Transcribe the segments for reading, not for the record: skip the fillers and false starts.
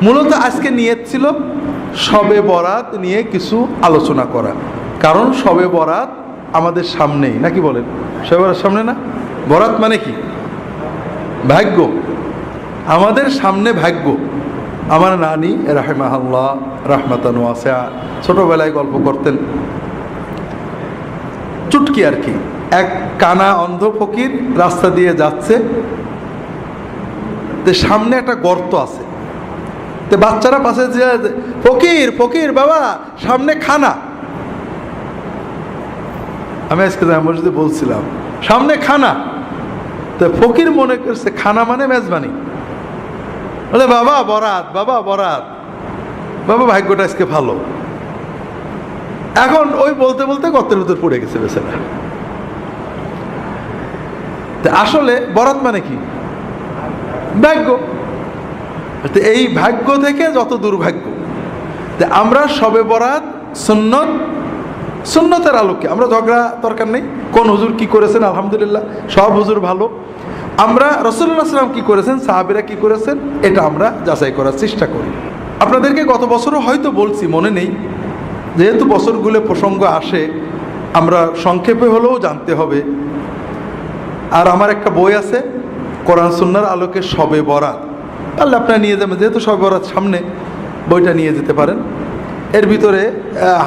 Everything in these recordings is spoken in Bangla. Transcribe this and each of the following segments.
মূলত আজকে নিয়ত ছিল শবে বরাত নিয়ে কিছু আলোচনা করা, কারণ শবে বরাত আমাদের সামনেই, নাকি বলেন? শবে বরাত সামনে না? বরাত মানে কি? ভাগ্য। আমাদের সামনে ভাগ্য। আমার নানি রাহিমাহুল্লাহ রাহমাতান ওয়াসিআ ছোটবেলায় গল্প করতেন, চুটকি আর কি। এক কানা অন্ধ ফকির রাস্তা দিয়ে যাচ্ছে, সামনে একটা গর্ত আছে, তো বাচ্চারা পাশে যে ফকির ফকির বাবা সামনে খানা। আমি আজকে মসজিদে বলছিলাম সামনে খানা, তো ফকির মনে করছে খানা মানে মেজবানি, বলে বাবা বরাত, বাবা বরাত, বাবা ভাগ্যটা আজকে ভালো। এখন ওই বলতে বলতে গর্তের ভিতর পড়ে গেছে বেচারা। আসলে বরাত মানে কি? ভাগ্য। এই ভাগ্য থেকে যত দুর্ভাগ্য। আমরা শবে বরাত সুন্নত, সুন্নতের আলোকে আমরা ঝগড়া দরকার নেই। কোন হুজুর কি করেছেন, আলহামদুলিল্লাহ সব হুজুর ভালো। আমরা রাসূলুল্লাহ সাল্লাল্লাহু আলাইহি ওয়াসাল্লাম কি করেছেন, সাহাবীরা কি করেছেন, এটা আমরা যাচাই করার চেষ্টা করি। আপনাদেরকে গত বছরও হয়তো বলছি, মনে নেই, যেহেতু বছরগুলো প্রসঙ্গ আসে আমরা সংক্ষেপে হলেও জানতে হবে। আর আমার একটা বই আছে কোরআন সুন্নাহর আলোকে শবে বরাত, তাহলে আপনারা নিয়ে যাবেন, যেহেতু শবে বরাত সামনে, বইটা নিয়ে যেতে পারেন। এর ভিতরে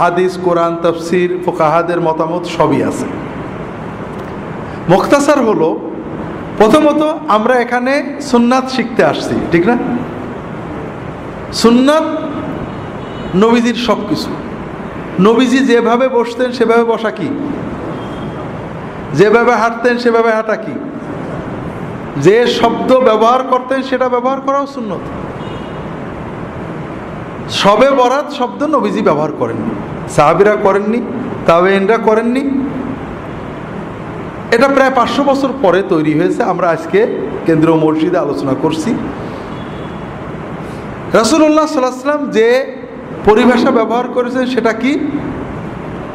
হাদিস, কোরআন, তাফসির, ফুকাহাদের মতামত সবই আছে। মুখতাসার হলো, প্রথমত আমরা এখানে সুন্নাত শিখতে আসছি, ঠিক না? সুন্নাত নবীজির সব কিছু। নবীজি যেভাবে বসতেন সেভাবে বসা কি? যেভাবে হাঁটতেন সেভাবে হাঁটা কি? যে শব্দ ব্যবহার করতেন সেটা ব্যবহার করাও সুন্নত। শবে বরাত শব্দ নবীজি ব্যবহার করেননি, সাহাবীরা করেননি, তাবেঈনরা করেননি। এটা প্রায় 500 বছর পরে তৈরি হয়েছে। আমরা আজকে কেন্দ্রীয় মসজিদে আলোচনা করছি। রাসূলুল্লাহ সাল্লাল্লাহু আলাইহি ওয়াসাল্লাম যে পরিভাষা ব্যবহার করেছেন সেটা কি?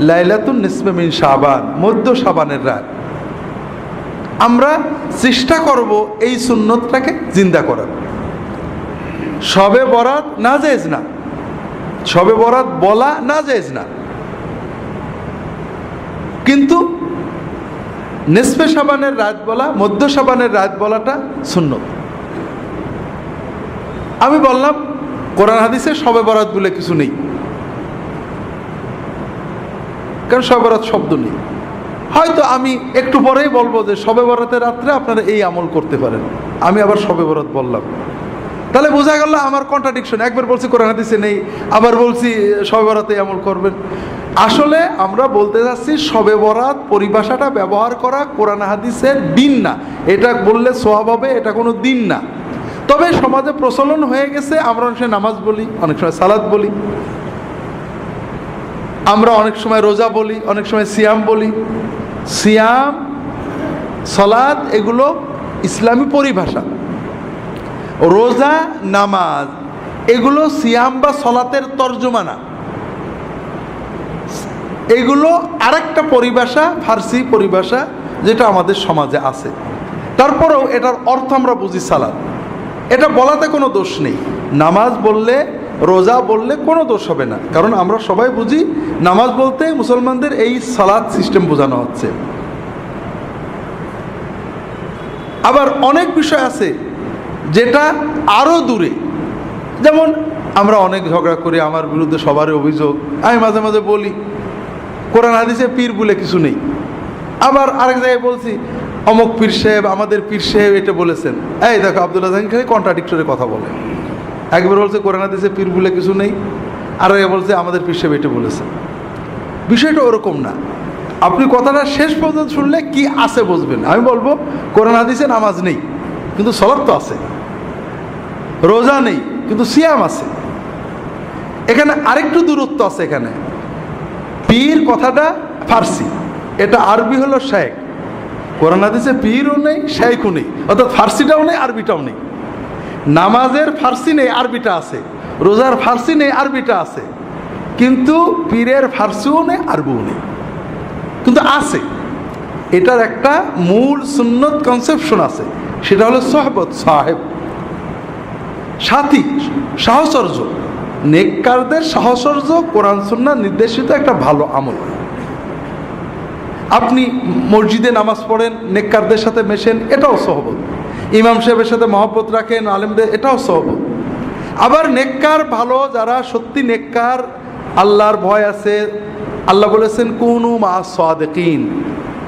লাইলাতুন নিসফে মিন শাবান, মধ্য শাবানের রাত। আমরা চেষ্টা করব এই সুন্নতটাকে জিন্দা করার। শবে বরাত নাজায়েজ না, শবে বরাত বলা নাজায়েজ না, কিন্তু নিসফে শাবানের রাত বলা, মধ্য শাবানের রাত বলাটা সুন্নত। আমি বললাম কোরআন হাদিসে শবে বরাত বলে কিছু নেই, কারণ শবে বরাত শব্দ নেই। হয়তো আমি একটু পরেই বলবো যে শবে বরাতের রাত্রে আপনারা এই আমল করতে পারেন, আমি আবার শবে বরাত বললাম, তাহলে বোঝা গেল আমার কন্ট্রাডিকশন। একবার বলছি কোরআন হাদিসে নেই, আবার বলছি শবে বরাতে আমল করবেন। আসলে আমরা বলতে যাচ্ছি শবে বরাত পরিভাষাটা ব্যবহার করা কোরআন হাদিসের দিন না, এটা বললে সওয়াব হবে, এটা কোনো দিন না। তবে সমাজে প্রচলন হয়ে গেছে, আমরা অনেক সময় নামাজ বলি, অনেক সময় সালাত বলি, আমরা অনেক সময় রোজা বলি, অনেক সময় সিয়াম বলি। সিয়াম, সালাত এগুলো ইসলামী পরিভাষা। রোজা, নামাজ এগুলো সিয়াম বা সালাতের তর্জমা না, এগুলো আরেকটা পরিভাষা, ফার্সি পরিভাষা, যেটা আমাদের সমাজে আছে। তারপরেও এটার অর্থ আমরা বুঝি সালাত, এটা বলাতে কোনো দোষ নেই। নামাজ বললে, রোজা বললে কোনো দোষ হবে না, কারণ আমরা সবাই বুঝি নামাজ বলতে মুসলমানদের এই সালাত সিস্টেম বোঝানো হচ্ছে। আবার অনেক বিষয় আছে যেটা আরও দূরে, যেমন আমরা অনেক ঝগড়া করি, আমার বিরুদ্ধে সবারই অভিযোগ, আমি মাঝে মাঝে বলি কোরআন হাদিসে পীর বলে কিছু নেই। আবার আরেক জায়গায় বলছি অমুক পীর সাহেব, আমাদের পীর সাহেব এটা বলেছেন। এই দেখো আব্দুল্লাহ জাহাঙ্গীর খালি কন্ট্রাডিক্টরি কথা বলে, একবার বলছে কোরআন হাদিসে পীর বলে কিছু নেই, আর বলছে আমাদের পীর সাহেব এটা বলেছেন। বিষয়টা ওরকম না। আপনি কথাটা শেষ পর্যন্ত শুনলে কি আছে বুঝবেন। আমি বলবো কোরআন হাদিসে নামাজ নেই কিন্তু সালাত তো আছে, রোজা নেই কিন্তু সিয়াম আছে। এখানে আরেকটু দূরত্ব আছে। এখানে পীর কথাটা ফার্সি, এটা আরবি হলো শেখ। কোরআন হাদিসে পীরও নেই, শেখও নেই, অর্থাৎ ফার্সিটাও নেই, আরবিটাও নেই। নামাজের ফার্সি নেই, আরবিটা আছে। রোজার ফার্সি নেই, আরবিটা আছে। কিন্তু পীরের ফার্সিও নেই, আরবিও নেই, কিন্তু আছে। এটার একটা মূল সুন্নত কনসেপশন আছে, সেটা হলো সোহবত সাহেব। সাথী, সাহচর্য। নেককারদের সাহচর্য কোরআন সুন্নাহ নির্দেশিত একটা ভালো আমল। আপনি মসজিদে নামাজ পড়েন, নেককারদের সাথে মেশেন, এটাও সহবত। ইমাম সাহেবের সাথে মহব্বত রাখেন, আলেমদের, এটাও সহবত। আবার নেককার ভালো যারা সত্যি নেককার, আল্লাহর ভয় আছে, আল্লাহ বলেছেন কুনু মা সাদিকিন,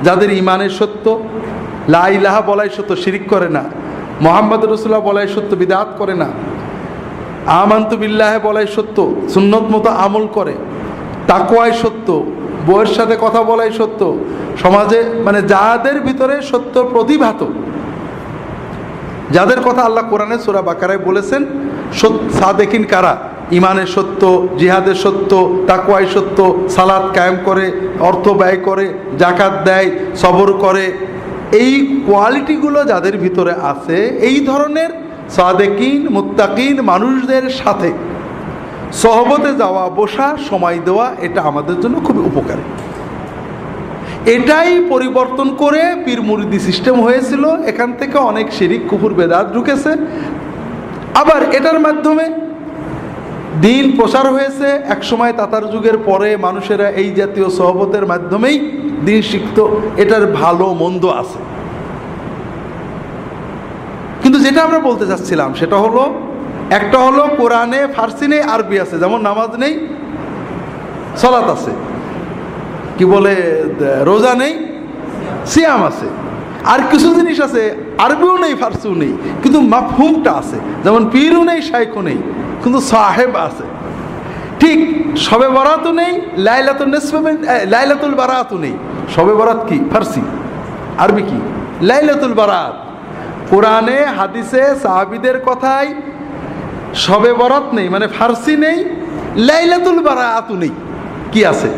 যাদের ইমানের সত্য, লা ইলাহা বলাই সত্য, শিরিক করে না, মুহাম্মদ রাসূলুল্লাহ বলাই সত্য, বিদআত করে না, আমানতু বিল্লাহ বলাই সত্য, সুন্নত মতো আমল করে, তাকওয়াই সত্য, বউয়ের সাথে কথা বলাই সত্য, সমাজে মানে যাদের ভিতরে সত্য প্রতিভাত, যাদের কথা আল্লাহ কোরআনে সূরা বাকারায় বলেছেন সাদেকিন কারা, ইমানের সত্য, জিহাদের সত্য, তাকওয়াই সত্য, সালাত কায়েম করে, অর্থ ব্যয় করে, জাকাত দেয়, সবর করে, এই কোয়ালিটিগুলো যাদের ভিতরে আছে, এই ধরনের সাদেকিন মুত্তাকিন মানুষদের সাথে সহবতে যাওয়া, বসা, সময় দেওয়া, এটা আমাদের জন্য খুবই উপকারী। এটাই পরিবর্তন করে পীর মুরিদি সিস্টেম হয়েছিল, এখান থেকে অনেক শিরিক কুফর বেদাত ঢুকেছে। আবার এটার মাধ্যমে দিন প্রচার হয়েছে। একসময় তাতার যুগের পরে মানুষেরা এই জাতীয় সহবতের মাধ্যমেই দিন শিখত। এটার ভালো মন্দ আছে, কিন্তু যেটা আমরা বলতে চাচ্ছিলাম সেটা হলো, একটা হলো কোরআনে ফার্সি নেই, আরবি আছে, যেমন নামাজ নেই, সালাত আছে, কি বলে রোজা নেই, সিয়াম আছে। আর কিছু জিনিস আছে আরবিও নেই, ফার্সিও নেই, কিন্তু মাফহুমটা আছে, যেমন পীরও নেই, শাইখও নেই, কিন্তু সাহেব আছে। ঠিক শবে বরাতও নেই, লাইলাতুল বারাতও নেই। শবে বরাত কি? ফার্সি। আরবি কি? লাইলাতুল বারাত। কোরআনে হাদিসে সাহাবীদের কথায় শবে বরাত নেই, মানে ফার্সি নেই, লাইলাতুল বারাতও নেই। কি আছে?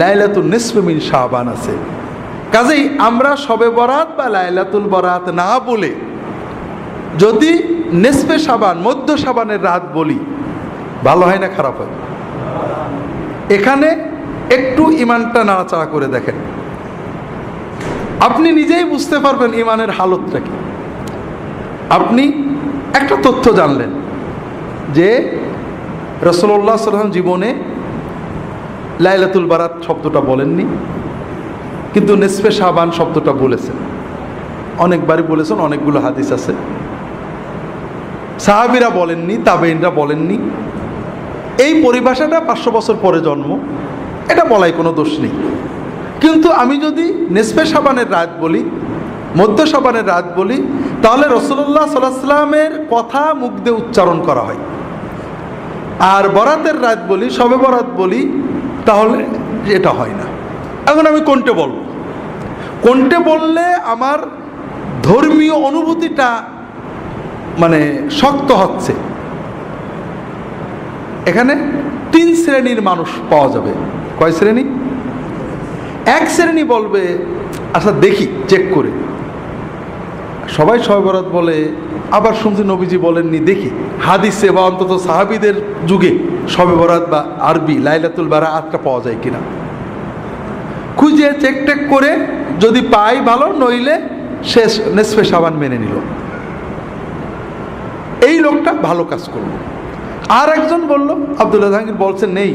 লাইলাতুল নিসফ মিন শাবান আছে। কাজেই আমরা শবে বরাত বা লাইলাতুল বরাত না বলে যদি নিসফে শাবান, মধ্য শাবানের রাত বলি, ভালো হয় না খারাপ হয়? এখানে একটু ইমানটা নাড়াচাড়া করে দেখেন, আপনি নিজেই বুঝতে পারবেন ইমানের হালতটা কি। আপনি একটা তথ্য জানলেন যে রাসূলুল্লাহ সাল্লাল্লাহু আলাইহি ওয়াসাল্লাম জীবনে লাইলাতুল বারাত শব্দটা বলেননি, কিন্তু নিসফে শাবান শব্দটা বলেছেন, অনেকবারই বলেছেন, অনেকগুলো হাদিস আছে। সাহাবীরা বলেননি, তাবেঈনরা বলেননি। এই পরিভাষাটা 500 বছর পরে জন্ম, এটা বলাই কোনো দোষ নেই। কিন্তু আমি যদি নিসফে শাবানের রাত বলি, মধ্য শাবানের রাত বলি, তাহলে রাসূলুল্লাহ সাল্লাল্লাহু আলাইহি ওয়াসাল্লামের কথা মুখ দিয়ে উচ্চারণ করা হয়। আর বরাতের রাত বলি, শবে বরাত বলি, তাহলে এটা হয় না। এখন আমি কোনটা বলবো? কোনটা বললে আমার ধর্মীয় অনুভূতিটা মানে শক্ত হচ্ছে? এখানে 3 শ্রেণীর মানুষ পাওয়া যাবে। কয় শ্রেণী? এক শ্রেণী বলবে আচ্ছা দেখি চেক করে, সবাই শবে বরাত বলে, আবার শুনছি নবীজি বলেননি, দেখি হাদিসে বা অন্তত সাহাবীদের যুগে শবে বরাত বা আরবি লাইলাতুল বারাতটা পাওয়া যায় কিনা, খুঁজে চেক টেক করে যদি পাই ভালো, নইলে শেষ নিসফে শাবান মেনে নিল। এই লোকটা ভালো কাজ করলো। আর একজন বলল, আব্দুল্লাহ জাহাঙ্গীর বলছেন নেই,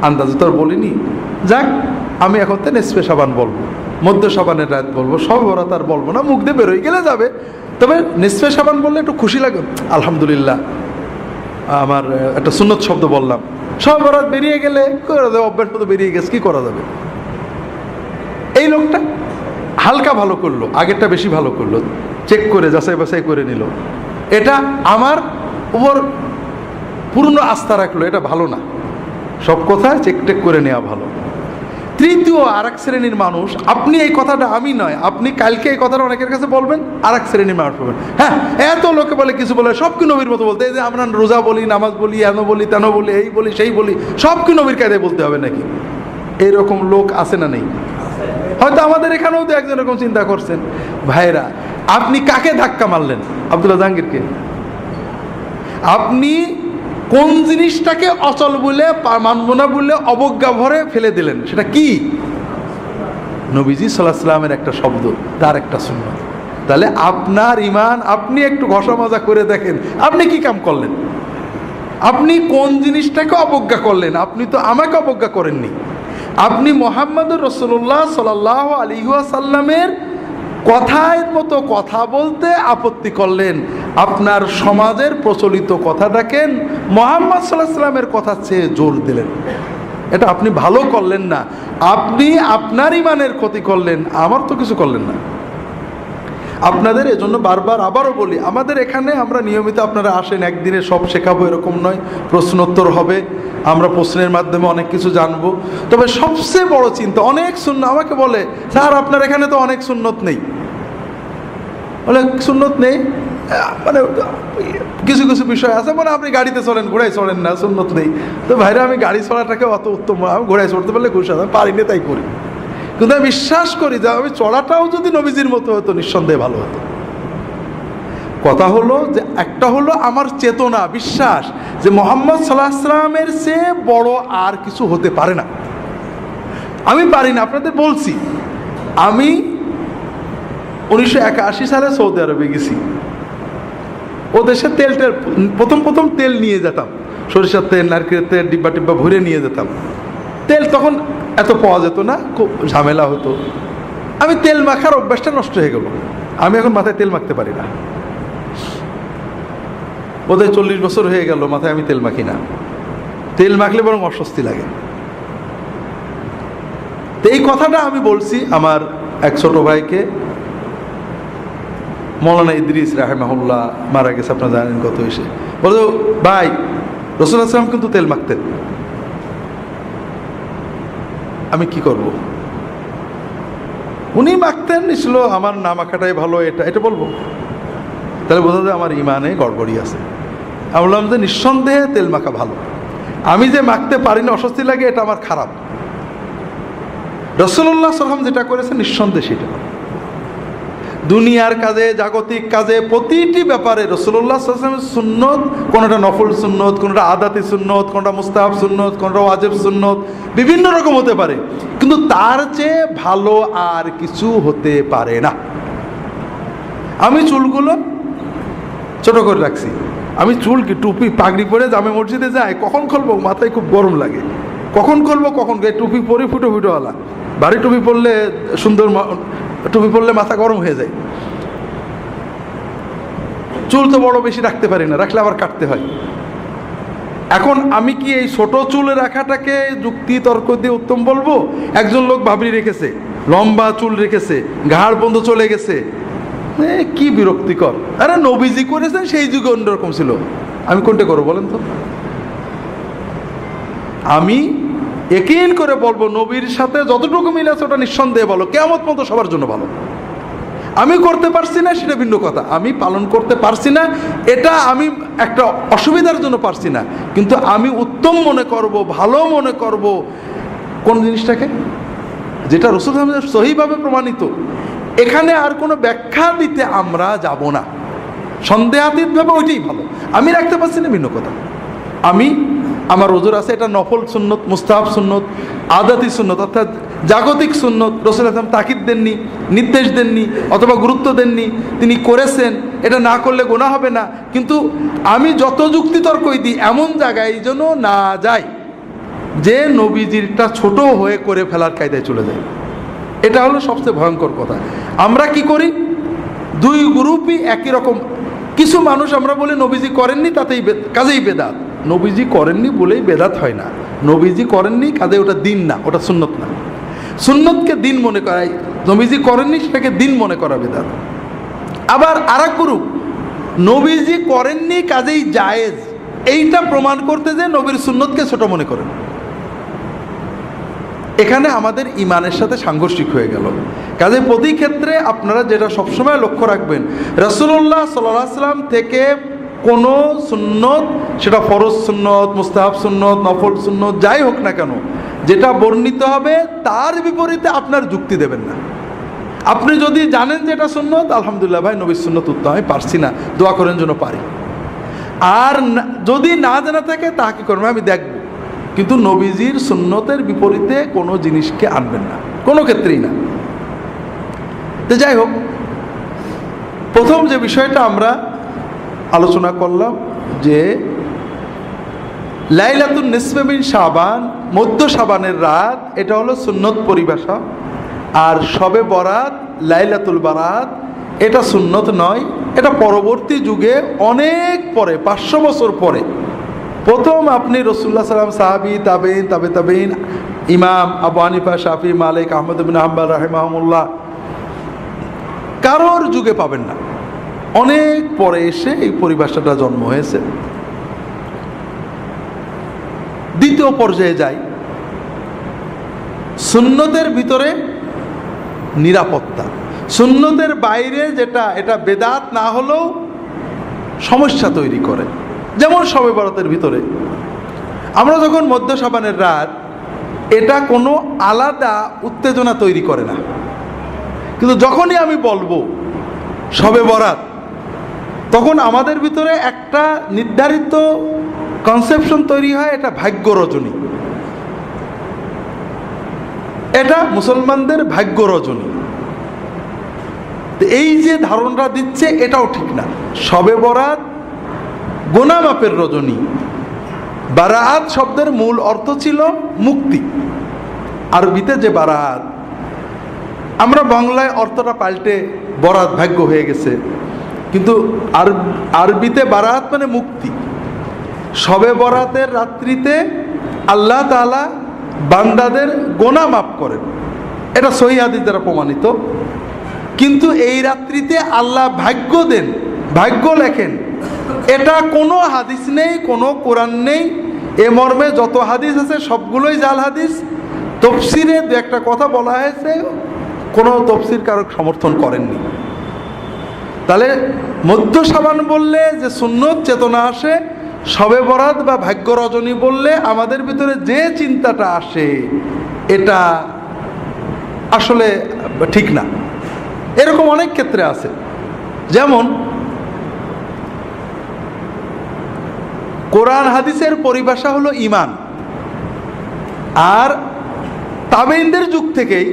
আন্দাজে তো আর বলিনি, যাক আমি এখন তো নিসফে শাবান বলবো, মধ্য শাবানের রাত বলবো, শবে বরাত আর বলবো না, মুখ দিয়ে বেরোয় গেলে যাবে। তবে নিসফে শাবান বললে একটু খুশি লাগে, আলহামদুলিল্লাহ আমার একটা সুন্নত শব্দ বললাম। শবে বরাত বেরিয়ে গেলে করে যাবে, অভ্যাস মতো বেরিয়ে গেছে, কি করা যাবে। এই লোকটা হালকা ভালো করলো, আগেরটা বেশি ভালো করলো, চেক করে যাচাই বাছাই করে নিল, এটা আমার উপর পূর্ণ আস্থা রাখলো, এটা ভালো না। সব কথা চেক টেক করে নেওয়া ভালো। তৃতীয় আর এক শ্রেণীর মানুষ, আপনি এই কথাটা, আমি নয়, আপনি কালকে এই কথাটা অনেকের কাছে বলবেন, আর এক শ্রেণীর মানুষ বলবেন হ্যাঁ এত লোকে বলে, কিছু বলে, সব কি নবীর মতো বলতে, এই যে আমরা রোজা বলি, নামাজ বলি, এন বলি, তেন বলি, এই বলি, সেই বলি, সব কি নবীর কায়দায় বলতে হবে নাকি? এইরকম লোক আছে না নেই? হয়তো আমাদের এখানেও তো একজন এরকম চিন্তা করছেন। ভাইরা, আপনি কাকে ধাক্কা মারলেন? আব্দুল্লাহ জাহাঙ্গীরকে। আপনি কোন জিনিসটাকে অচল বলে, মানব না বলে অবজ্ঞা ভরে ফেলে দিলেন? সেটা কি? নবীজি সাল্লাল্লাহু আলাইহি ওয়াসাল্লামের একটা শব্দ, তার একটা সুন্নাত। তাহলে আপনার ইমান, আপনি একটু ঘষা মাজা করে দেখেন আপনি কি কাম করলেন, আপনি কোন জিনিসটাকে অবজ্ঞা করলেন। আপনি তো আমাকে অবজ্ঞা করেননি, আপনি মুহাম্মদুর রাসূলুল্লাহ সাল্লাল্লাহু আলাইহি ওয়াসাল্লামের কথার মতো কথা বলতে আপত্তি করলেন। আপনার সমাজের প্রচলিত কথাটাকে মুহাম্মদ সাল্লাল্লাহু আলাইহি ওয়াসাল্লামের কথা চেয়ে জোর দিলেন। এটা আপনি ভালো করলেন না, আপনি আপনার ইমানের ক্ষতি করলেন, আমার তো কিছু করলেন না। আপনাদের এজন্য বারবার আবারও বলি, আমাদের এখানে আমরা নিয়মিত, আপনারা আসেন, একদিনে সব শেখাবো এরকম নয়, প্রশ্নোত্তর হবে, আমরা প্রশ্নের মাধ্যমে অনেক কিছু জানবো। তবে সবচেয়ে বড় চিন্তা, অনেক সুন্নত আমাকে বলে, স্যার আপনার এখানে তো অনেক সুন্নত নেই। অনেক সুন্নত নেই মানে কিছু কিছু বিষয় আছে, মানে আপনি গাড়িতে চলেন, ঘোড়ায় চলেন না, সুন্নত নেই। তো ভাইরা আমি গাড়ি চড়াটাকে অত উত্তম, আমি ঘোড়ায় চড়তে পারলে খুশি, আমি পারি না তাই করি। কিন্তু আমি বিশ্বাস করি যে আমি চড়াটাও যদি নবীজির মতো হতো নিঃসন্দেহে ভালো হতো। কথা হলো যে একটা হলো আমার চেতনা, বিশ্বাস যে মুহাম্মদ সাল্লাল্লাহু আলাইহি ওয়াসাল্লামের চেয়ে বড় আর কিছু হতে পারে না। আমি পারি না, আপনাদের বলছি, আমি 1981 সালে সৌদি আরবে গেছি। ও দেশে তেল প্রথম তেল নিয়ে যেতাম, সরিষার তেল, নারকেলের তেল ডিব্বা টিব্বা ভরে নিয়ে যেতাম। তেল তখন এত পাওয়া যেত না, খুব ঝামেলা হতো। আমি তেল মাখার অভ্যাসটা নষ্ট হয়ে গেল, আমি এখন মাথায় তেল মাখতে পারি না। বোধহয় 40 বছর হয়ে গেল মাথায় আমি তেল মাখি না। তেল মাখলে বরং অস্বস্তি লাগে। তো এই কথাটা আমি বলছি আমার এক ছোট ভাইকে, মৌলানা ইদ্রিস রাহিমাহুল্লাহ, মারা গেছে, আপনারা জানেন কত এসে বলো, ভাই রাসূলুল্লাহ সাল্লাল্লাহু আলাইহি ওয়াসাল্লাম কিন্তু তেল মাখতেন, আমি কি করব? উনি মাখতেন, ছিল আমার না মাখাটাই ভালো, এটা বলবো? তাহলে বোঝা যায় আমার ইমানে গড়বড়ি আছে। আমি বললাম যে নিঃসন্দেহে তেল মাখা ভালো, আমি যে মাখতে পারি না, অস্বস্তি লাগে, এটা আমার খারাপ। রাসূলুল্লাহ সাল্লাল্লাহু আলাইহি ওয়াসাল্লাম যেটা করেছে নিঃসন্দেহে সেটা। দুনিয়ার কাজে, জাগতিক কাজে, প্রতিটি ব্যাপারে রাসূলুল্লাহ সাল্লাল্লাহু আলাইহি ওয়াসাল্লামের সুন্নত, কোনটা নফল সুন্নত, কোনটা আদাতি সুন্নত, কোনটা মুস্তাহাব সুন্নত, কোনটা ওয়াজিব সুন্নত, বিভিন্ন রকম হতে পারে, কিন্তু তার চেয়ে ভালো আর কিছু হতে পারে না। আমি চুলগুলো ছোট করে রাখছি, আমি চুল কি টুপি পাগড়ি পরে জামে মসজিদে যাই, কখন খুলবো মাথায় খুব গরম লাগে, কখন খুলবো কখন, টুপি পরে ফুটো ফুটোওয়ালা, ভারী টুপি পরলে সুন্দর, টুপি পরলে মাথা গরম হয়ে যায়। চুল তো বড় বেশি রাখতে পারি না, রাখলে আবার কাটতে হয়। এখন আমি কি এই ছোট চুল রাখাটাকে যুক্তি তর্ক দিয়ে উত্তম বলবো? একজন লোক ভাবরি রেখেছে, লম্বা চুল রেখেছে, ঘাড় বন্ধ চলে গেছে, কি বিরক্তিকর। আরে নবীজি করেছেন, সেই যুগে অন্যরকম ছিল, আমি কোনটা করবো বলেন তো? আমি ইয়াকিন করে বলবো নবীর সাথে যতটুকু মিল আছে ওটা নিঃসন্দেহে ভালো, কিয়ামত পর্যন্ত সবার জন্য ভালো। আমি করতে পারছি না সেটা ভিন্ন কথা, আমি পালন করতে পারছি না, এটা আমি একটা অসুবিধার জন্য পারছি না, কিন্তু আমি উত্তম মনে করব, ভালো মনে করব কোন জিনিসটাকে, যেটা রাসূলুল্লাহ সহিভাবে প্রমাণিত। এখানে আর কোনো ব্যাখ্যা দিতে আমরা যাব না, সন্দেহাতীতভাবে ওইটাই ভালো। আমি রাখতে পারছি না ভিন্ন কথা, আমি আমার ওজোর আছে, এটা নফল সুন্নত, মুস্তাহাব সুন্নত, আদাতি সুন্নত, অর্থাৎ জাগতিক সুন্নত। রাসূলুল্লাহ সাল্লাল্লাহু আলাইহি ওয়াসাল্লাম তাকিদ দেননি, নির্দেশ দেননি, অথবা গুরুত্ব দেননি, তিনি করেছেন, এটা না করলে গুনাহ হবে না। কিন্তু আমি যত যুক্তিতর্কই দিই, এমন জায়গায় যেন না যায় যে নবীজিরটা ছোট হয়ে করে ফেলার কায়দায় চলে যায়। এটা হলো সবচেয়ে ভয়ঙ্কর কথা। আমরা কি করি, দুই গ্রুপই একই রকম। কিছু মানুষ আমরা বলি নবীজি করেননি, তাতেই কাজেই বেদাত। নবীজি করেননি বলেই বেদাত হয় না, নবীজি করেননি কাজে ওটা দিন না, ওটা সুন্নত না। সুন্নতকে দিন মনে করাই, নবীজি করেননি সেটাকে দিন মনে করা বেদাত। আবার আরেক গ্রুপ নবীজি করেননি কাজেই জায়েজ, এইটা প্রমাণ করতে যে নবীর সুন্নতকে ছোট মনে করেন। এখানে আমাদের ইমানের সাথে সাংঘর্ষিক হয়ে গেল। কাজে প্রতি ক্ষেত্রে আপনারা যেটা সবসময় লক্ষ্য রাখবেন, রাসূলুল্লাহ সাল্লাল্লাহু আলাইহি ওয়াসাল্লাম থেকে কোনো সুন্নত, সেটা ফরজ সুন্নত, মুস্তাহাব সুন্নত, নফল সুন্নত, যাই হোক না কেন, যেটা বর্ণিত হবে তার বিপরীতে আপনার যুক্তি দেবেন না। আপনি যদি জানেন যে এটা সুন্নত, আলহামদুলিল্লাহ ভাই নবীর সুন্নত উত্তম, আমি পারছি না, দোয়া করেন যেন পারি। আর যদি না জানা থাকে তা কি করবেন আমি দেখব, কিন্তু নবীজির সুন্নতের বিপরীতে কোনো জিনিসকে আনবেন না, কোনো ক্ষেত্রেই না। তো যাই হোক, প্রথম যে বিষয়টা আমরা আলোচনা করলাম যে লাইলাতুন নিসফে মিন শাবান, মধ্য শাবানের রাত, এটা হলো সুন্নত পরিভাষা। আর শবে বরাত, লাইলাতুল বারাত, এটা সুন্নত নয়, এটা পরবর্তী যুগে অনেক পরে, 500 বছর পরে প্রথম আপনি রাসূলুল্লাহ সাল্লাল্লাহু আলাইহি ওয়াসাল্লাম, সাহাবী, তাবেঈন, তাবেঈন, ইমাম আবু হানিফা, শাফি, মালিক, আহমদ ইবনে হাম্বল রাহিমাহুল্লাহ, কারোর যুগে পাবেন না। অনেক পরে এসে এই পরিভাষাটা জন্ম হয়েছে। দ্বিতীয় পর্যায়ে যাই, সুন্নতের ভিতরে নিরাপত্তা। সুন্নতের বাইরে যেটা, এটা বেদাত না হলেও সমস্যা তৈরি করে। যেমন শবে বরাতের ভিতরে আমরা যখন মধ্য শাবানের রাত, এটা কোনো আলাদা উত্তেজনা তৈরি করে না। কিন্তু যখনই আমি বলবো শবে বরাত, তখন আমাদের ভিতরে একটা নির্ধারিত কনসেপশন তৈরি হয়, এটা ভাগ্য রজনী, এটা মুসলমানদের ভাগ্য রজনী। এই যে ধারণা দিচ্ছে এটাও ঠিক না। শবে বরাত গোনা মাপের রজনী। বারাত শব্দের মূল অর্থ ছিল মুক্তি। আরবিতে যে বারাত, আমরা বাংলায় অর্থটা পাল্টে বরাত ভাগ্য হয়ে গেছে, কিন্তু আরবিতে বারাত মানে মুক্তি। শবে বরাতের রাত্রিতে আল্লাহ তাআলা বান্দাদের গোনা মাফ করেন, এটা সহিহ হাদিস দ্বারা প্রমাণিত। কিন্তু এই রাত্রিতে আল্লাহ ভাগ্য দেন, ভাগ্য লেখেন, এটা কোনো হাদিস নেই, কোনো কোরআন নেই। এ মর্মে যত হাদিস আছে সবগুলোই জাল হাদিস। তফসিরে দু একটা কথা বলা হয়েছে, কোনো তফসির কারক সমর্থন করেননি। তাহলে মধ্য শাবান বললে যে সুন্নত চেতনা আসে, শবে বরাত বা ভাগ্য রজনী বললে আমাদের ভিতরে যে চিন্তাটা আসে এটা আসলে ঠিক না। এরকম অনেক ক্ষেত্রে আছে। যেমন কোরআন হাদিসের পরিভাষা হলো ঈমান, আর তাবেঈনদের যুগ থেকেই,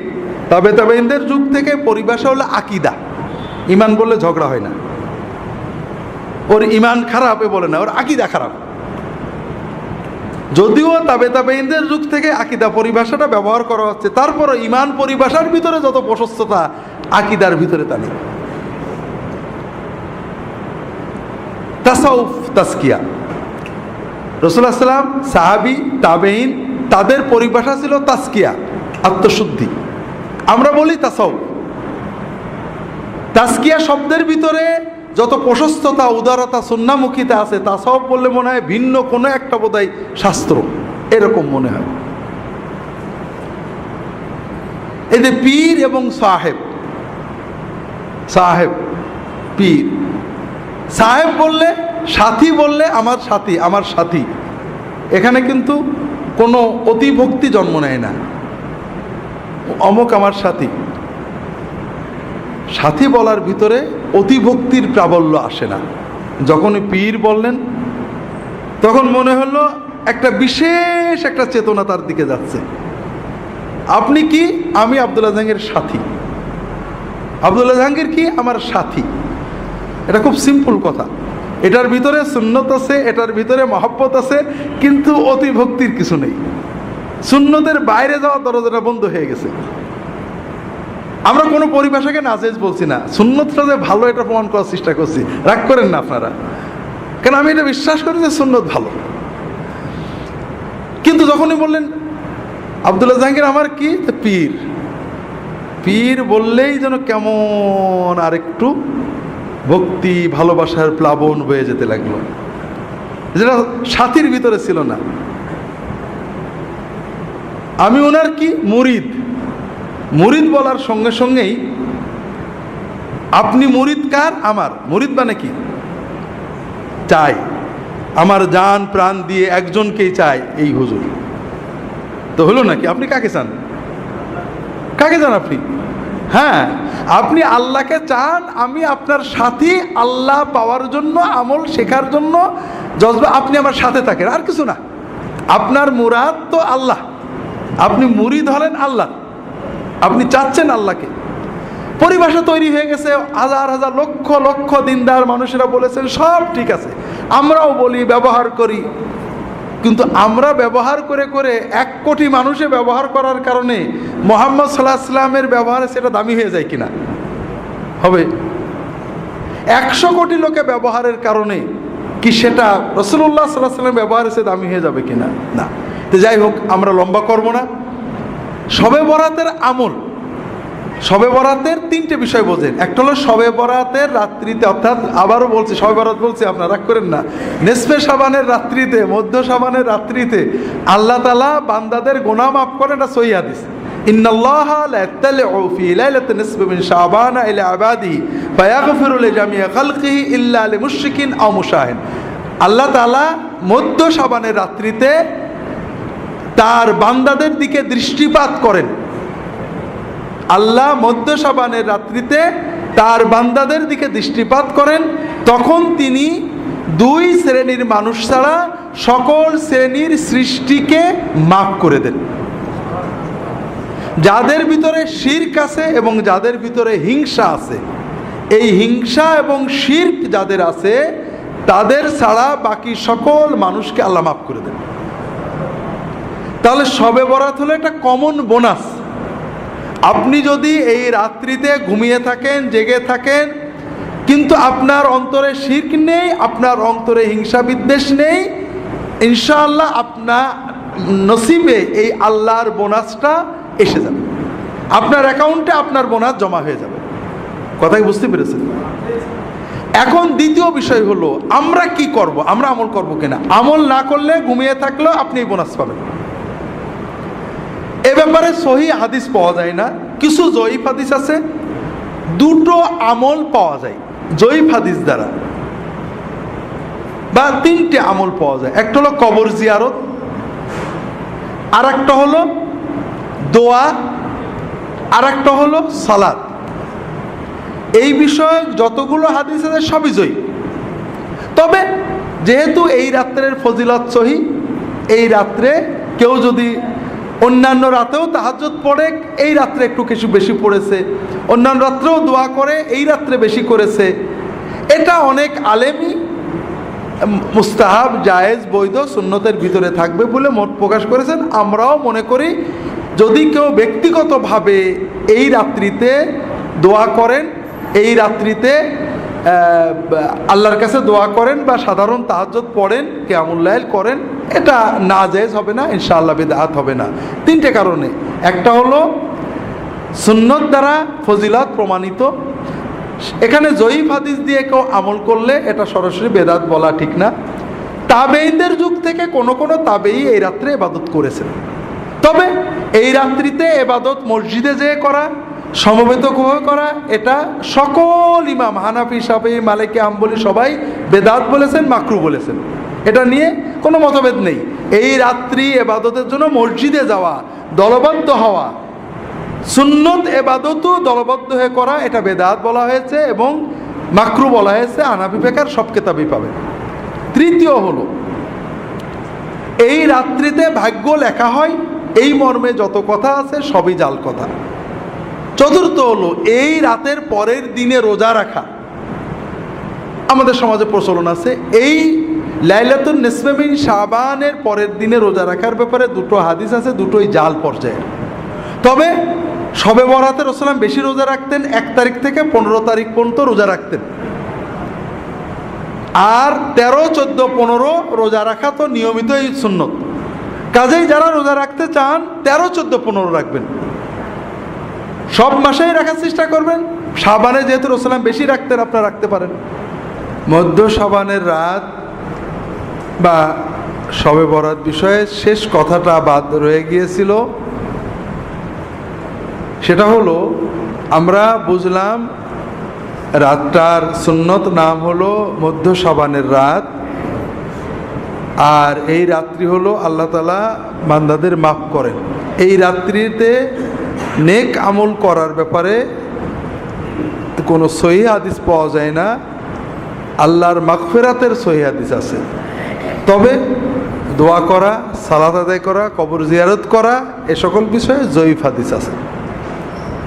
তাবেঈনদের যুগ থেকে পরিভাষা হলো আকীদা। ঈমান বললে ঝগড়া হয় না, ওর ঈমান খারাপ এ বলে না, ওর আকীদা খারাপ। যদিও তাবেঈনদের যুগ থেকে আকীদা পরিভাষাটা ব্যবহার করা হচ্ছে, তারপরও ঈমান পরিভাষার ভিতরে যত প্রশস্ততা আকীদার ভিতরে তা নেই। তাসাউফ, তাজকিয়া, রাসূলুল্লাহ সাল্লাল্লাহু আলাইহি ওয়াসাল্লাম, সাহাবী, তাবেঈন, তাদের পরিভাষা ছিল তাজকিয়া, আত্মশুদ্ধি। আমরা বলি তাসাউফ। তাজকিয়া শব্দের ভিতরে যত প্রশস্ততা, উদারতা, সুন্নামুখিতা আছে, তাসাউফ বললে মনে হয় ভিন্ন কোনো একটা বোধহয় শাস্ত্র, এরকম মনে হয়। এই যে পীর এবং সাহেব, সাহেব পীর, সাহেব বললে, সাথী বললে আমার সাথী, আমার সাথী, এখানে কিন্তু কোনো অতিভক্তি জন্ম নেয় না, অমুক আমার সাথী। সাথী বলার ভিতরে অতিভক্তির প্রাবল্য আসে না। যখনই পীর বললেন তখন মনে হলো একটা বিশেষ একটা চেতনা তার দিকে যাচ্ছে। আপনি কি? আমি আব্দুল্লাহ জাহাঙ্গীরের সাথী। আব্দুল্লাহ জাহাঙ্গীর কি? আমার সাথী। এটা খুব সিম্পল কথা। এটার ভিতরে সুন্নত আছে, এটার ভিতরে মহব্বত আছে, কিন্তু অতিভক্তির কিছু নেই। সুন্নতের বাইরে যাওয়ার দরজাটা বন্ধ হয়ে গেছে। আমরা কোনো পরিভাষাকে নাজেজ বলছি না, সুন্নতটা যে ভালো এটা প্রমাণ করার চেষ্টা করছি। রাগ করেন না আপনারা, কারণ আমি এটা বিশ্বাস করি যে সুন্নত ভালো। কিন্তু যখনই বললেন আব্দুল্লাহ জাহাঙ্গীর আমার কি? পীর। পীর বললেই যেন কেমন আরেকটু ভক্তি, ভালোবাসার প্লাবন বয়ে যেতে লাগলো, যেটা সাথীর ভিতরে ছিল না। আমি ওনার কি? মুরিদ। মুরিদ বলার সঙ্গে সঙ্গেই আপনি মুরিদ কার? আমার। মুরিদ মানে কি? চাই, আমার জান প্রাণ দিয়ে একজনকেই চাই, এই হুজুর। তো হলো নাকি? আপনি কাকে চান? কাকে চান আপনি? হ্যাঁ, আপনি আল্লাহকে চান। আমি আপনার সাথী, আল্লাহ পাওয়ার জন্য, আমল শেখার জন্য জজবা। আপনি আমার সাথে থাকেন, আর কিছু না। আপনার মুরাদ তো আল্লাহ, আপনি মুরিদ হলেন আল্লাহ, আপনি চাচ্ছেন আল্লাহকে। পরিভাষা তৈরি হয়ে গেছে, হাজার হাজার লক্ষ লক্ষ দিনদার মানুষেরা বলেছেন সব ঠিক আছে, আমরাও বলি, ব্যবহার করি। কিন্তু আমরা ব্যবহার করে করে 1 কোটি মানুষে ব্যবহার করার কারণে মুহাম্মদ সাল্লাল্লাহু আলাইহি ওয়াসাল্লামের ব্যবহারে সেটা দামি হয়ে যায় কিনা? হবে। 100 কোটি লোকে ব্যবহারের কারণে কি সেটা রাসূলুল্লাহ সাল্লাল্লাহু আলাইহি ওয়াসাল্লামের ব্যবহারে সে দামি হয়ে যাবে কিনা? না। তো যাই হোক, আমরা লম্বা করব না। শবে বরাতের আমল, শবে বরাতের 3টে বিষয় বোঝেন। একটা হলো শবে বরাতের রাত্রিতে, অর্থাৎ আবারও বলছি, শবে বরাত বলছি, আপনারা রাগ করেন না, নিসফে শাবানের রাত্রিতে, মধ্য শাবানের রাত্রিতে আল্লাহ তাআলা বান্দাদের গুনাহ মাফ করেন। এটা সহিহ হাদিস। ইন্নাল্লাহা লা ইয়াত্তালিউ ফি লাইলাতিন নিসফি মিন শাবান ইলা ইবাদিহি ফায়াগফিরু লিজামিই খালকিহি ইল্লা লিমুশরিকিন আও মুশাহিন। আল্লাহ তাআলা মধ্য শাবানের রাত্রিতে তার বান্দাদের দিকে দৃষ্টিপাত করেন। আল্লাহ মধ্য শাবানের রাত্রিতে তার বান্দাদের দিকে দৃষ্টিপাত করেন, তখন তিনি 2 শ্রেণীর মানুষ ছাড়া সকল শ্রেণীর সৃষ্টিকে মাফ করে দেন। যাদের ভিতরে শিরক আছে এবং যাদের ভিতরে হিংসা আছে, এই হিংসা এবং শিরক যাদের আছে তাদের ছাড়া বাকি সকল মানুষকে আল্লাহ মাফ করে দেন। তাহলে শবে বরাত হলো একটা কমন বোনাস। আপনি যদি এই রাত্রিতে ঘুমিয়ে থাকেন, জেগে থাকেন, কিন্তু আপনার অন্তরে শিরক নেই, আপনার অন্তরে হিংসা বিদ্বেষ নেই, ইনশাআল্লাহ আপনার নসিবে এই আল্লাহর বোনাসটা এসে যাবে, আপনার অ্যাকাউন্টে আপনার বোনাস জমা হয়ে যাবে। কথা কি বুঝতে পেরেছেন? এখন দ্বিতীয় বিষয় হলো আমরা কি করব, আমরা আমল করব কিনা। আমল না করলে, ঘুমিয়ে থাকলেও আপনি এই বোনাস পাবেন। এ ব্যাপারে সহিহ হাদিস পাওয়া যায় না, কিছু জয়ীফ হাদিস আছে। 2টো আমল পাওয়া যায় জয়ীফ হাদিস দ্বারা, বা 3টে আমল পাওয়া যায়। একটা হলো কবর জিয়ারত, আর একটা হলো দোয়া, আর একটা হলো সালাত। এই বিষয়ে যতগুলো হাদিস আছে সবই জয়ীফ। তবে যেহেতু এই রাত্রের ফজিলত সহিহ, এই রাত্রে কেউ যদি অন্যান্য রাতেও তাহাজ্জুদ পড়ে, এই রাত্রে একটু কিছু বেশি পড়েছে, অন্যান্য রাত্রেও দোয়া করে, এই রাত্রে বেশি করেছে, এটা অনেক আলেমই মুস্তাহাব, জায়েজ, বৈধ, সুন্নতের ভিতরে থাকবে বলে মত প্রকাশ করেছেন। আমরাও মনে করি যদি কেউ ব্যক্তিগতভাবে এই রাত্রিতে দোয়া করেন, এই রাত্রিতে আল্লাহর কাছে দোয়া করেন বা সাধারণ তাহাজ্জুদ পড়েন, কিয়ামুল লাইল করেন, এটা নাজায়েজ হবে না, ইনশাআল্লাহ বিদআত হবে না। 3টে কারণে। একটা হলো সুন্নত দ্বারা ফজিলত প্রমাণিত। এখানে জয়ীফ হাদিস দিয়ে কেউ আমল করলে এটা সরাসরি বেদাত বলা ঠিক না। তাবেঈদের যুগ থেকে কোন কোন তাবেঈ এই রাত্রে ইবাদত করেছেন। তবে এই রাত্রিতে ইবাদত মসজিদে যেয়ে করা, সমবেত করা, এটা সকল ইমাম হানাফি, শাফিঈ, মালিকি, হাম্বলি সবাই বেদাত বলেছেন, মাকরুহ বলেছেন। এটা নিয়ে কোনো মতভেদ নেই। এই রাত্রি ইবাদতের জন্য মসজিদে যাওয়া, দলবদ্ধ হওয়া, সুন্নত ইবাদতও দলবদ্ধ হয়ে করা, এটা বেদাত বলা হয়েছে এবং মাকরুহ বলা হয়েছে। হানাফি ফিকহের সব কিতাবেই পাবেন। তৃতীয় হলো এই রাত্রিতে ভাগ্য লেখা হয়, এই মর্মে যত কথা আছে সবই জাল কথা। চতুর্থ হলো এই রাতের পরের দিনে রোজা রাখা। আমাদের সমাজে প্রচলন আছে এই লাইলাতুন নিসফে মিন শাবানের পরের দিনে রোজা রাখার ব্যাপারে 2টো হাদিস আছে, 2টোই জাল পর্যায়ে। তবে শবে বরাতে রাসূলুল্লাহ বেশি রোজা রাখতেন, 1 তারিখ থেকে 15 তারিখ পর্যন্ত রোজা রাখতেন। আর 13, 14, 15 রোজা রাখা তো নিয়মিতই সুন্নত। কাজেই যারা রোজা রাখতে চান 13, 14, 15 রাখবেন, সব মাসেই রাখার চেষ্টা করবেন। শাবানে যেহেতু রাসূলুল্লাহ বেশি রাখতেন, আপনারা রাখতে পারেন। মধ্য শাবানের রাত বা শবে বরাত বিষয়ে শেষ কথাটা বাদ রয়ে গিয়েছিল। সেটা হলো আমরা বুঝলাম রাতটার সুন্নত নাম হলো মধ্য শাবানের রাত, আর এই রাত্রি হলো আল্লাহ তাআলা বান্দাদের মাফ করেন। এই রাত্রিতে নেক আমল করার ব্যাপারে কোনো সহিহ হাদিস পাওয়া যায় না। আল্লাহর মাগফিরাতের সহিহ হাদিস আছে, তবে দোয়া করা, সালাত আদায় করা, কবর জিয়ারত করা, এ সকল বিষয়ে জয়ীফ হাদিস আছে।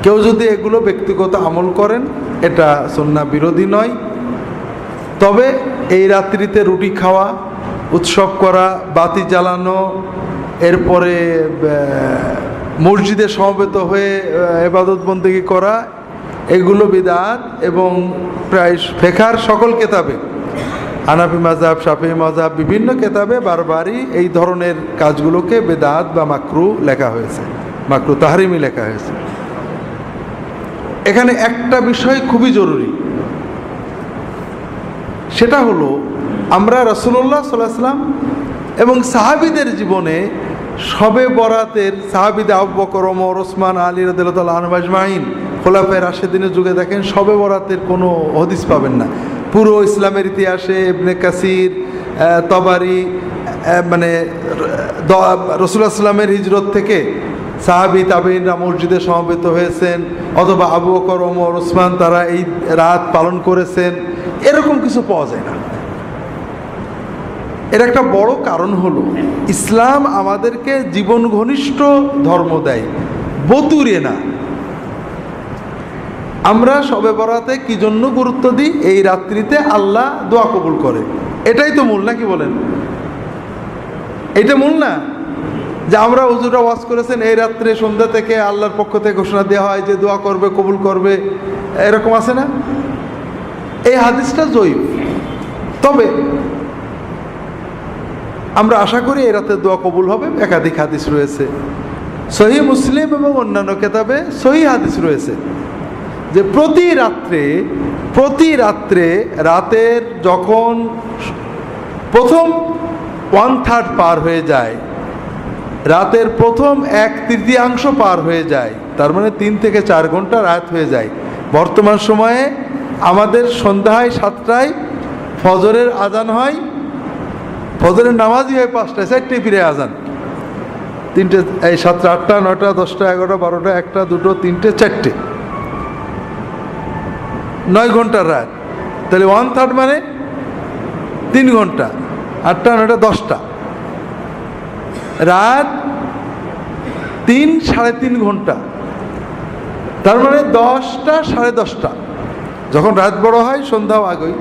কেউ যদি এগুলো ব্যক্তিগত আমল করেন এটা সুন্নাহ বিরোধী নয়। তবে এই রাত্রিতে রুটি খাওয়া, উৎসব করা, বাতি জ্বালানো, এরপরে মসজিদে সমবেত হয়ে ইবাদত বন্দেগী করা, এগুলো বিদআত। এবং প্রায় ফিকহের সকল কিতাবে, হানাফি মাযহাব, শাফিঈ মাযহাব, বিভিন্ন কিতাবে বারবারই এই ধরনের কাজগুলোকে বিদআত বা মাকরুহ লেখা হয়েছে, মাকরুহ তাহরিমি লেখা হয়েছে। এখানে একটা বিষয় খুবই জরুরি, সেটা হলো আমরা রাসূলুল্লাহ সাল্লাল্লাহু আলাইহি ওয়াসাল্লাম এবং সাহাবীদের জীবনে শবে বরাতের, সাহাবীদের আবু বকর, ওমর, ওসমান, আলী রাদিয়াল্লাহু তাআলা আনহুম আজমাইন, খোলাফায়ে রাশিদিনের যুগে দেখেন শবে বরাতের কোনো হাদিস পাবেন না। পুরো ইসলামের ইতিহাসে ইবনে কাসির, তবারি, মানে রাসূলুল্লাহ সাল্লামের হিজরত থেকে সাহাবী তাবেঈনরা মসজিদে সমবেত হয়েছেন, অথবা আবু বকর, ওমর, ওসমান তারা এই রাত পালন করেছেন, এরকম কিছু পাওয়া যায় না। এর একটা বড় কারণ হলো ইসলাম আমাদেরকে জীবন ঘনিষ্ঠ ধর্ম দেয়, বতুরে না। আমরা শবে বরাতে কি জন্য গুরুত্ব দিই? এই রাত্রিতে আল্লাহ দোয়া কবুল করে, এটাই তো মূল, নাকি বলেন? এটা মূল না যে আমরা হুজুরা ওয়াজ করেছেন এই রাত্রে সন্ধ্যা থেকে আল্লাহর পক্ষ থেকে ঘোষণা দেওয়া হয় যে দোয়া করবে, কবুল করবে, এরকম আছে না? এই হাদিসটা জয়ীফ। তবে আমরা আশা করি এই রাতে দোয়া কবুল হবে। একাধিক হাদিস রয়েছে, সহিহ মুসলিম এবং অন্যান্য কিতাবে সহিহ হাদিস রয়েছে যে প্রতি রাত্রে রাতের যখন প্রথম 1/3 পার হয়ে যায়, রাতের প্রথম 1/3 পার হয়ে যায়, তার মানে 3 থেকে 4 ঘন্টা রাত হয়ে যায়। বর্তমান সময়ে আমাদের সন্ধ্যায় 7টায় ফজরের আজান হয়, ফজরের নামাজই হয় 5টায়, 4টায় ফিরে আজান, 3টে, এই 7টা, 8টা, 9টা, 10টা, 11টা, 12টা, 1টা, 2টো, 3টে, 4টে, 9 ঘন্টার রাত। তাহলে 1/3 মানে 3 ঘন্টা, 8টা, 9টা, 10টা, রাত 3 সাড়ে 3 ঘন্টা, তার মানে 10টা, সাড়ে 10টা। যখন রাত বড় হয় সন্ধ্যাও আগেই।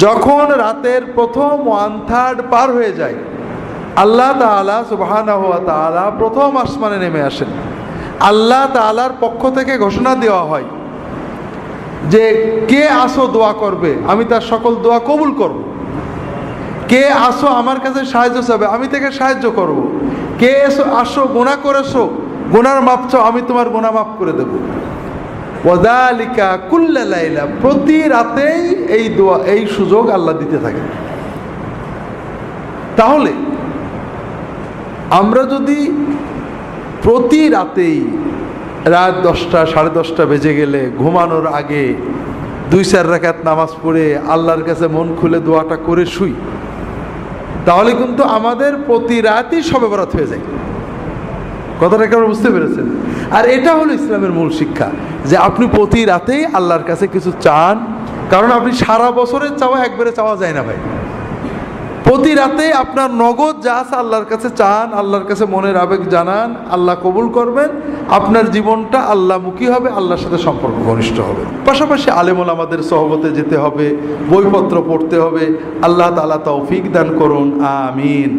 যখন রাতের প্রথম 1/3 পার হয়ে যায়, আল্লাহ তাআলা সুবহানাহু ওয়া তাআলা প্রথম আসমানে নেমে আসেন। আল্লাহ তাআলার পক্ষ থেকে ঘোষণা দেওয়া হয় যে কে আসো দোয়া করবে, আমি তার সকল দোয়া কবুল করব। কে আসো আমার কাছে সাহায্য চাবে, আমি তাকে সাহায্য করব। কে আসো গুনাহ করেছো, গুনার মাপ চাও, আমি তোমার গুনাহ মাফ করে দেব। ওয়াযালিকা কুল্লা লাইলা, প্রতি রাতেই এই দোয়া, এই সুযোগ আল্লাহ দিতে থাকে। তাহলে আমরা যদি প্রতি রাতেই রাত 10টা, সাড়ে 10টা বেজে গেলে ঘুমানোর আগে 2-4 রাকাত নামাজ পড়ে আল্লাহর কাছে মন খুলে দোয়াটা করে শুই, তাহলে কিন্তু আমাদের প্রতি রাতই শবে বরাত হয়ে যায়। কথাটা কেমন বুঝতে পেরেছেন? আর এটা হলো ইসলামের মূল শিক্ষা, যে আপনি প্রতি রাতেই আল্লাহর কাছে কিছু চান, কারণ আপনি সারা বছরের চাওয়া একবারে চাওয়া যায় না ভাই। প্রতি রাতে আপনার নগদ যা আছে আল্লাহর কাছে চান, আল্লাহর কাছে মনের আবেগ জানান, আল্লাহ কবুল করবেন, আপনার জীবনটা আল্লাহমুখী হবে, আল্লাহর সাথে সম্পর্ক ঘনিষ্ঠ হবে। পাশাপাশি আলেম ওলামাদের সহবতে যেতে হবে, বইপত্র পড়তে হবে। আল্লাহ তাআলা তৌফিক দান করুন, আমিন।